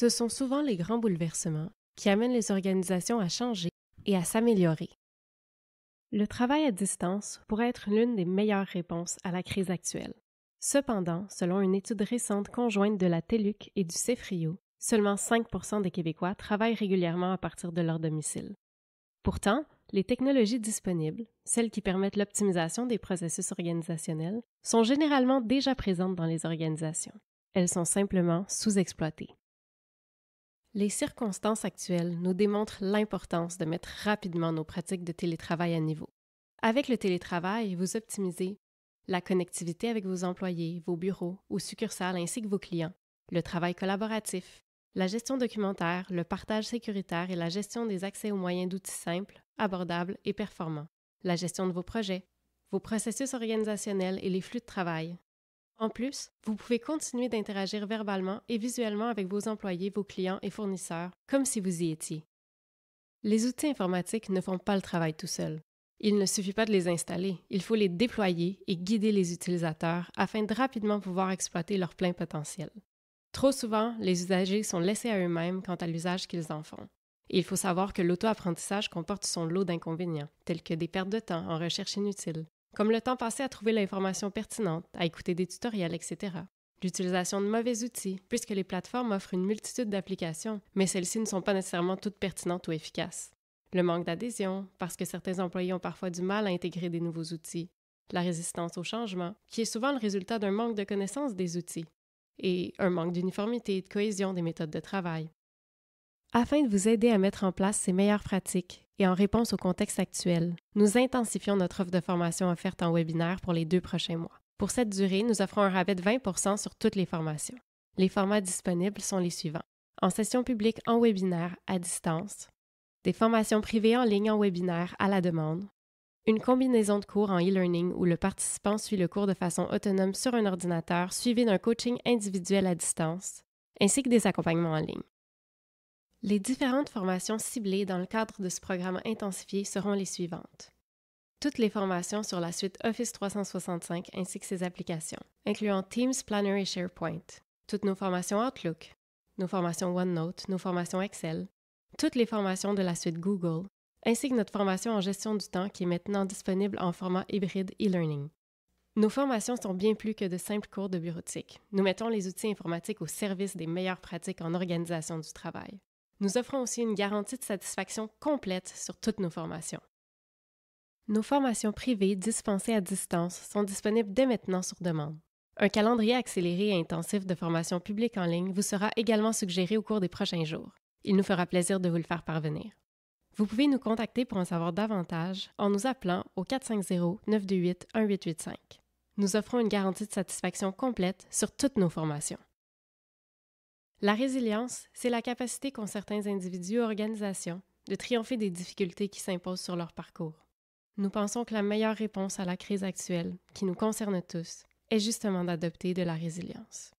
Ce sont souvent les grands bouleversements qui amènent les organisations à changer et à s'améliorer. Le travail à distance pourrait être l'une des meilleures réponses à la crise actuelle. Cependant, selon une étude récente conjointe de la TELUC et du CEFRIO, seulement 5% des Québécois travaillent régulièrement à partir de leur domicile. Pourtant, les technologies disponibles, celles qui permettent l'optimisation des processus organisationnels, sont généralement déjà présentes dans les organisations. Elles sont simplement sous-exploitées. Les circonstances actuelles nous démontrent l'importance de mettre rapidement nos pratiques de télétravail à niveau. Avec le télétravail, vous optimisez la connectivité avec vos employés, vos bureaux ou succursales ainsi que vos clients, le travail collaboratif, la gestion documentaire, le partage sécuritaire et la gestion des accès aux moyens d'outils simples, abordables et performants, la gestion de vos projets, vos processus organisationnels et les flux de travail. En plus, vous pouvez continuer d'interagir verbalement et visuellement avec vos employés, vos clients et fournisseurs, comme si vous y étiez. Les outils informatiques ne font pas le travail tout seuls. Il ne suffit pas de les installer, il faut les déployer et guider les utilisateurs afin de rapidement pouvoir exploiter leur plein potentiel. Trop souvent, les usagers sont laissés à eux-mêmes quant à l'usage qu'ils en font. Et il faut savoir que l'auto-apprentissage comporte son lot d'inconvénients, tels que des pertes de temps en recherche inutiles, comme le temps passé à trouver l'information pertinente, à écouter des tutoriels, etc. L'utilisation de mauvais outils, puisque les plateformes offrent une multitude d'applications, mais celles-ci ne sont pas nécessairement toutes pertinentes ou efficaces. Le manque d'adhésion, parce que certains employés ont parfois du mal à intégrer des nouveaux outils. La résistance au changement, qui est souvent le résultat d'un manque de connaissance des outils. Et un manque d'uniformité et de cohésion des méthodes de travail. Afin de vous aider à mettre en place ces meilleures pratiques et en réponse au contexte actuel, nous intensifions notre offre de formation offerte en webinaire pour les 2 prochains mois. Pour cette durée, nous offrons un rabais de 20% sur toutes les formations. Les formats disponibles sont les suivants. En session publique en webinaire à distance, des formations privées en ligne en webinaire à la demande, une combinaison de cours en e-learning où le participant suit le cours de façon autonome sur un ordinateur suivi d'un coaching individuel à distance, ainsi que des accompagnements en ligne. Les différentes formations ciblées dans le cadre de ce programme intensifié seront les suivantes. Toutes les formations sur la suite Office 365 ainsi que ses applications, incluant Teams, Planner et SharePoint, toutes nos formations Outlook, nos formations OneNote, nos formations Excel, toutes les formations de la suite Google, ainsi que notre formation en gestion du temps qui est maintenant disponible en format hybride e-learning. Nos formations sont bien plus que de simples cours de bureautique. Nous mettons les outils informatiques au service des meilleures pratiques en organisation du travail. Nous offrons aussi une garantie de satisfaction complète sur toutes nos formations. Nos formations privées dispensées à distance sont disponibles dès maintenant sur demande. Un calendrier accéléré et intensif de formations publiques en ligne vous sera également suggéré au cours des prochains jours. Il nous fera plaisir de vous le faire parvenir. Vous pouvez nous contacter pour en savoir davantage en nous appelant au 450-928-1885. Nous offrons une garantie de satisfaction complète sur toutes nos formations. La résilience, c'est la capacité qu'ont certains individus ou organisations de triompher des difficultés qui s'imposent sur leur parcours. Nous pensons que la meilleure réponse à la crise actuelle, qui nous concerne tous, est justement d'adopter de la résilience.